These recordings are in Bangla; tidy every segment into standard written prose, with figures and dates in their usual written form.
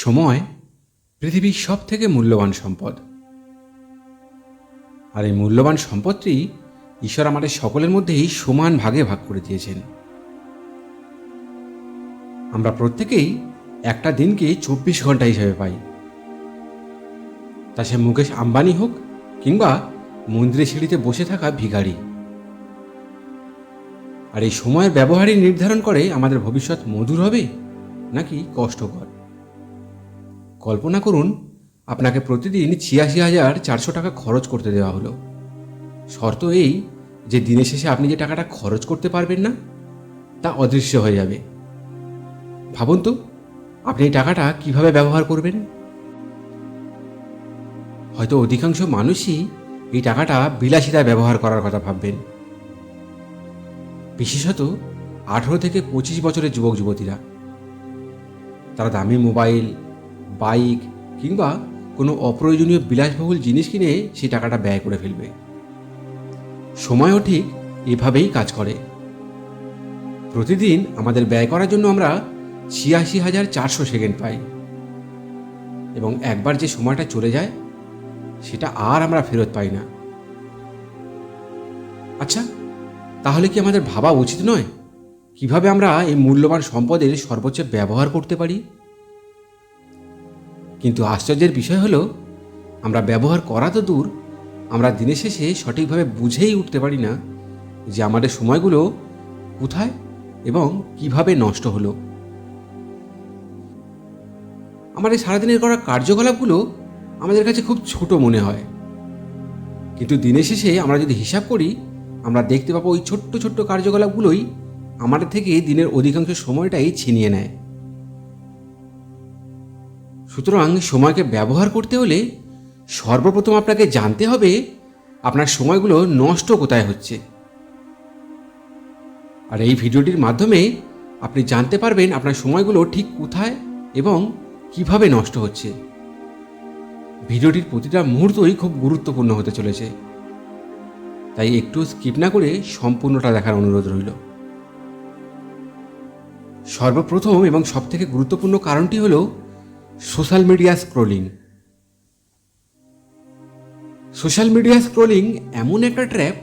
সময় পৃথিবীর সব থেকে মূল্যবান সম্পদ। আর এই মূল্যবান সম্পদটি ঈশ্বর আমাদের সকলের মধ্যেই সমান ভাগে ভাগ করে দিয়েছেন। আমরা প্রত্যেকেই একটা দিনকে 24 ঘন্টা হিসেবে পাই। তা সে মুকেশ আম্বানি হোক কিংবা মন্দিরের সিঁড়িতে বসে থাকা ভিখারি। আর এই সময়ের ব্যবহারই নির্ধারণ করে আমাদের ভবিষ্যৎ মধুর হবে নাকি কষ্টকর। কল্পনা করুন, আপনাকে প্রতিদিন ৮৬,৪০০ টাকা খরচ করতে দেওয়া হলো। শর্ত এই যে দিনের শেষে আপনি যে টাকাটা খরচ করতে পারবেন না তা অদৃশ্য হয়ে যাবে। ভাবুন তো, আপনি এই টাকাটা কিভাবে ব্যবহার করবেন? হয়তো অধিকাংশ মানুষই এই টাকাটা বিলাসিতায় ব্যবহার করার কথা ভাববেন, বিশেষত 18 থেকে 25 বছরের যুবক যুবতীরা। তারা দামি মোবাইল, বাইক কিংবা কোনো অপ্রয়োজনীয় বিলাসবহুল জিনিস কিনে সেই টাকাটা ব্যয় করে ফেলবে। সময়ও ঠিক এভাবেই কাজ করে। প্রতিদিন আমাদের ব্যয় করার জন্য আমরা ৮৬,৪০০ সেকেন্ড পাই, এবং একবার যে সময়টা চলে যায় সেটা আর আমরা ফেরত পাই না। আচ্ছা, তাহলে কি আমাদের ভাবা উচিত নয় কিভাবে আমরা এই মূল্যবান সম্পদের সর্বোচ্চ ব্যবহার করতে পারি? কিন্তু আশ্চর্যের বিষয় হলো, আমরা ব্যবহার করা তো দূর, আমরা দিনের শেষে সঠিকভাবে বুঝেই উঠতে পারি না যে আমাদের সময়গুলো কোথায় এবং কিভাবে নষ্ট হলো। আমাদের সারাদিনের করা কার্যকলাপগুলো আমাদের কাছে খুব ছোট মনে হয়, কিন্তু দিনের শেষে আমরা যদি হিসাব করি, আমরা দেখতে পাবো ওই ছোট্ট ছোট্ট কার্যকলাপগুলোই আমাদের থেকে দিনের অধিকাংশ সময়টাই ছিনিয়ে নেয়। সুতরাং সময়কে ব্যবহার করতে হলে সর্বপ্রথম আপনাকে জানতে হবে আপনার সময়গুলো নষ্ট কোথায় হচ্ছে। আর এই ভিডিওটির মাধ্যমে আপনি জানতে পারবেন আপনার সময়গুলো ঠিক কোথায় এবং কিভাবে নষ্ট হচ্ছে। ভিডিওটির প্রতিটা মুহূর্তই খুব গুরুত্বপূর্ণ হতে চলেছে, তাই একটু স্কিপ না করে সম্পূর্ণটা দেখার অনুরোধ রইল। সর্বপ্রথম এবং সবথেকে গুরুত্বপূর্ণ কারণটি হলো social media scrolling. Social media scrolling এমন একটা ট্র্যাপ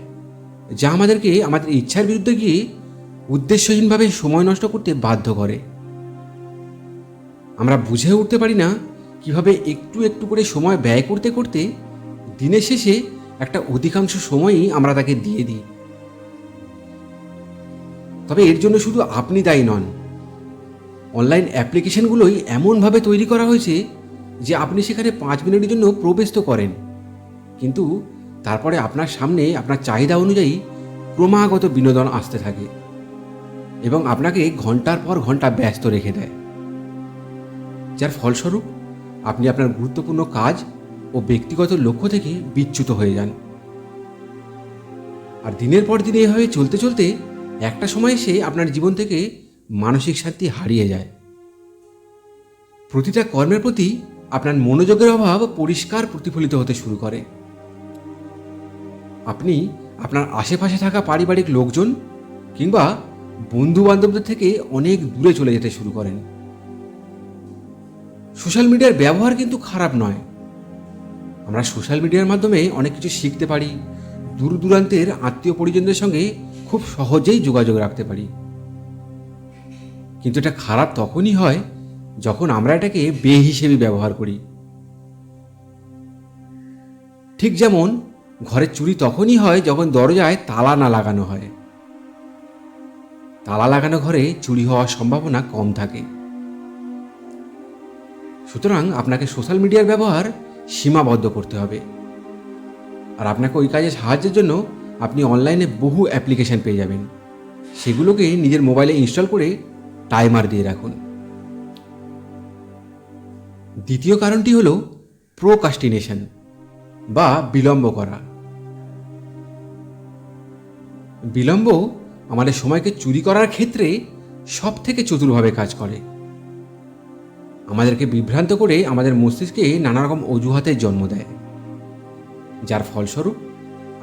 যা আমাদেরকে আমাদের ইচ্ছার বিরুদ্ধে গিয়ে উদ্দেশ্যহীনভাবে সময় নষ্ট করতে বাধ্য করে। আমরা বুঝে উঠতে পারি না কিভাবে একটু একটু করে সময় ব্যয় করতে করতে দিনের শেষে একটা অধিকাংশ সময়ই আমরা তাকে দিয়ে দিই। তবে এর জন্য শুধু আপনি দায়ী নন। অনলাইন অ্যাপ্লিকেশনগুলোই এমনভাবে তৈরি করা হয়েছে যে আপনি সেখানে 5 মিনিটের জন্য প্রবেশ তো করেন, কিন্তু তারপরে আপনার সামনে আপনার চাহিদা অনুযায়ী ক্রমাগত বিনোদন আসতে থাকে এবং আপনাকে ঘন্টার পর ঘন্টা ব্যস্ত রেখে দেয়, যার ফলস্বরূপ আপনি আপনার গুরুত্বপূর্ণ কাজ ও ব্যক্তিগত লক্ষ্য থেকে বিচ্যুত হয়ে যান। আর দিনের পর দিন এভাবে চলতে চলতে একটা সময় এসে আপনার জীবন থেকে মানসিক শান্তি হারিয়ে যায়। প্রতিটা কর্মের প্রতি আপনার মনোযোগের অভাব পরিষ্কার প্রতিফলিত হতে শুরু করে। আপনি আপনার আশেপাশে থাকা পারিবারিক লোকজন কিংবা বন্ধু বান্ধবদের থেকে অনেক দূরে চলে যেতে শুরু করেন। সোশ্যাল মিডিয়ার ব্যবহার কিন্তু খারাপ নয়। আমরা সোশ্যাল মিডিয়ার মাধ্যমে অনেক কিছু শিখতে পারি, দূর দূরান্তের আত্মীয় পরিজনদের সঙ্গে খুব সহজেই যোগাযোগ রাখতে পারি। কিন্তু এটা খারাপ তখনই হয় যখন আমরা এটাকে বেহিসেবি ব্যবহার করি। ঠিক যেমন ঘরে চুরি তখনই হয় যখন দরজায় তালা না লাগানো হয়। তালা লাগানো ঘরে চুরি হওয়ার সম্ভাবনা কম থাকে। সুতরাং আপনাকে সোশ্যাল মিডিয়ার ব্যবহার সীমাবদ্ধ করতে হবে। আর আপনাকে ওই কাজে সাহায্যের জন্য আপনি অনলাইনে বহু অ্যাপ্লিকেশন পেয়ে যাবেন। সেগুলোকে নিজের মোবাইলে ইনস্টল করে টাইমার দিয়ে রাখুন। দ্বিতীয় কারণটি হলো প্রোকাস্টিনেশন বা বিলম্ব করা। বিলম্ব আমাদের সময়কে চুরি করার ক্ষেত্রে সব থেকে চতুরভাবে কাজ করে। আমাদেরকে বিভ্রান্ত করে আমাদের মস্তিষ্কে নানা রকম অজুহাতের জন্ম দেয়, যার ফলস্বরূপ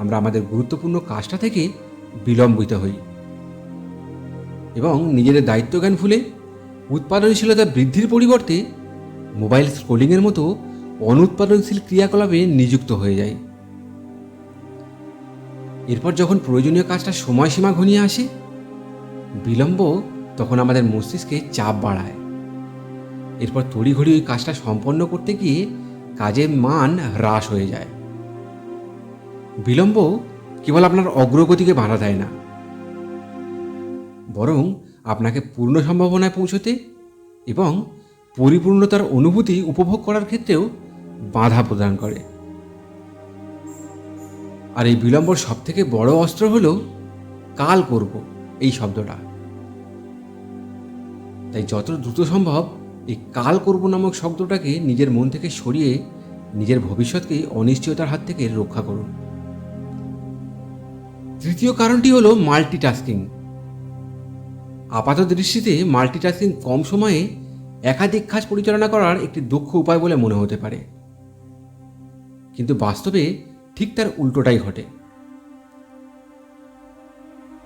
আমরা আমাদের গুরুত্বপূর্ণ কাজটা থেকে বিলম্বিত হই এবং নিজেদের দায়িত্বজ্ঞান ভুলে উৎপাদনশীলতা বৃদ্ধির পরিবর্তে মোবাইল স্ক্রোলিংয়ের মতো অনুৎপাদনশীল ক্রিয়াকলাপে নিযুক্ত হয়ে যায়। এরপর যখন প্রয়োজনীয় কাজটা সময়সীমা ঘনিয়ে আসে, বিলম্ব তখন আমাদের মস্তিষ্কে চাপ বাড়ায়। এরপর তড়িঘড়ি ওই কাজটা সম্পন্ন করতে গিয়ে কাজের মান হ্রাস হয়ে যায়। বিলম্ব কেবল আপনার অগ্রগতিকে বাধা দেয় না, বরং আপনাকে পূর্ণ সম্ভাবনায় পৌঁছতে এবং পরিপূর্ণতার অনুভূতি উপভোগ করার ক্ষেত্রেও বাধা প্রদান করে। আর এই বিলম্বর সবথেকে বড় অস্ত্র হলো কাল করব এই শব্দটা। তাই যত দ্রুত সম্ভব এই কাল করব নামক শব্দটাকে নিজের মন থেকে সরিয়ে নিজের ভবিষ্যৎকে অনিশ্চয়তার হাত থেকে রক্ষা করুন। তৃতীয় কারণটি হলো মাল্টিটাস্কিং। আপাত দৃষ্টিতে মাল্টিটাস্কিং কম সময়ে একাধিক কাজ পরিচালনা করার একটি দক্ষ উপায় বলে মনে হতে পারে, কিন্তু বাস্তবে ঠিক তার উল্টোটাই ঘটে।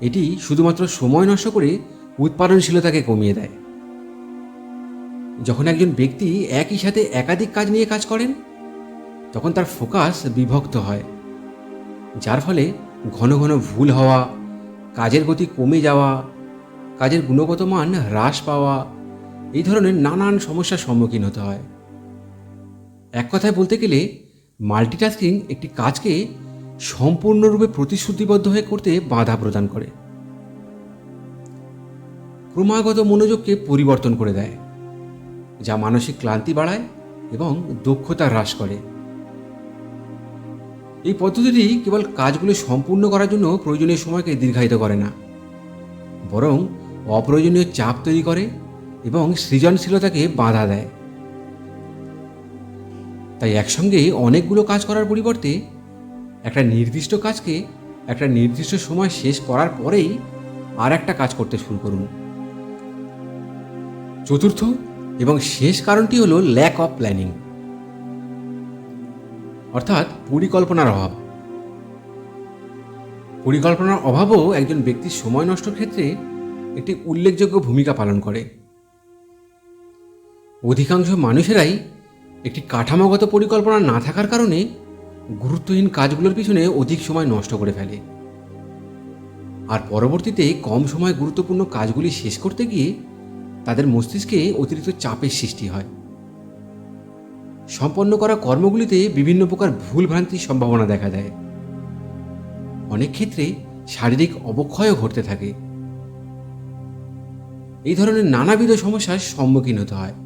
এটি শুধুমাত্র সময় নষ্ট করে উৎপাদনশীলতাকে কমিয়ে দেয়। যখন একজন ব্যক্তি একই সাথে একাধিক কাজ নিয়ে কাজ করেন, তখন তার ফোকাস বিভক্ত হয়, যার ফলে ঘন ঘন ভুল হওয়া, কাজের গতি কমে যাওয়া, কাজের গুণগত মান হ্রাস পাওয়া, এই ধরনের নানান সমস্যার সম্মুখীন হতে হয়। এক কথায় বলতে গেলে মাল্টিটাস্কিং একটি কাজকে সম্পূর্ণরূপে প্রতিশ্রুতিবদ্ধ হয়ে করতে বাধা প্রদান করে, ক্রমাগত মনোযোগকে পরিবর্তন করে দেয়, যা মানসিক ক্লান্তি বাড়ায় এবং দক্ষতা হ্রাস করে। এই পদ্ধতিটি কেবল কাজগুলো সম্পূর্ণ করার জন্য প্রয়োজনীয় সময়কে দীর্ঘায়িত করে না, বরং অপ্রয়োজনীয় চাপ তৈরি করে এবং সৃজনশীলতাকে বাধা দেয়। তাই একসঙ্গে অনেকগুলো কাজ করার পরিবর্তে একটা নির্দিষ্ট কাজকে একটা নির্দিষ্ট সময় শেষ করার পরেই আর একটা কাজ করতে শুরু করুন। চতুর্থ এবং শেষ কারণটি হলো ল্যাক অফ প্ল্যানিং, অর্থাৎ পরিকল্পনার অভাব। পরিকল্পনার অভাবও একজন ব্যক্তির সময় নষ্টের ক্ষেত্রে একটি উল্লেখযোগ্য ভূমিকা পালন করে। অধিকাংশ মানুষেরাই একটি কাঠামোগত পরিকল্পনা না থাকার কারণে গুরুত্বহীন কাজগুলোর পিছনে অধিক সময় নষ্ট করে ফেলে, আর পরবর্তীতে কম সময়ে গুরুত্বপূর্ণ কাজগুলি শেষ করতে গিয়ে তাদের মস্তিষ্কে অতিরিক্ত চাপের সৃষ্টি হয়। সম্পন্ন করা কর্মগুলিতে বিভিন্ন প্রকার ভুলভ্রান্তির সম্ভাবনা দেখা দেয়। অনেক ক্ষেত্রে শারীরিক অবক্ষয়ও ঘটতে থাকে। এই ধরনের নানাবিধ সমস্যার সম্মুখীন হতে হয়।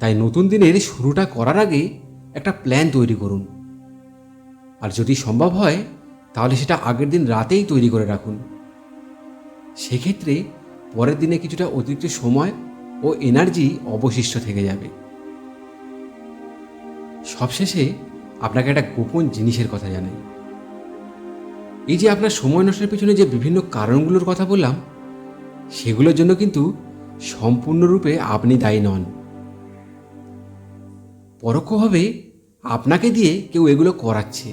তাই নতুন দিনের শুরুটা করার আগে একটা প্ল্যান তৈরি করুন, আর যদি সম্ভব হয় তাহলে সেটা আগের দিন রাতেই তৈরি করে রাখুন। সেক্ষেত্রে পরের দিনে কিছুটা অতিরিক্ত সময় ও এনার্জি অবশিষ্ট থেকে যাবে। সবশেষে আপনাকে একটা গোপন জিনিসের কথা জানাই। এই যে আপনার সময় নষ্টের পেছনে যে বিভিন্ন কারণগুলোর কথা বললাম, সেগুলোর জন্য কিন্তু সম্পূর্ণরূপে আপনি দায়ী নন। পরোক্ষভাবে আপনাকে দিয়ে কেউ এগুলো করাচ্ছে।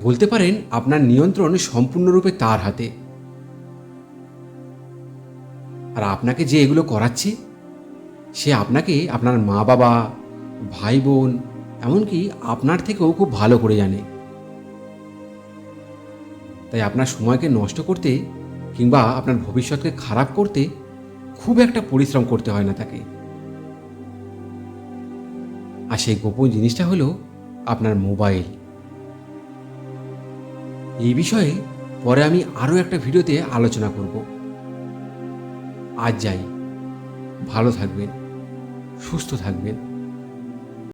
বলতে পারেন আপনার নিয়ন্ত্রণ সম্পূর্ণরূপে তার হাতে। আর আপনাকে যে এগুলো করাচ্ছে, সে আপনাকে আপনার মা বাবা, ভাই বোন, এমনকি আপনার থেকেও খুব ভালো করে জানে। তাই আপনার সময়কে নষ্ট করতে কিংবা আপনার ভবিষ্যৎকে খারাপ করতে খুব একটা পরিশ্রম করতে হয় না তাকে। আর সেই গোপন জিনিসটা হলো আপনার মোবাইল। এই বিষয়ে পরে আমি আরও একটা ভিডিওতে আলোচনা করব। আজ যাই, ভালো থাকবেন, সুস্থ থাকবেন।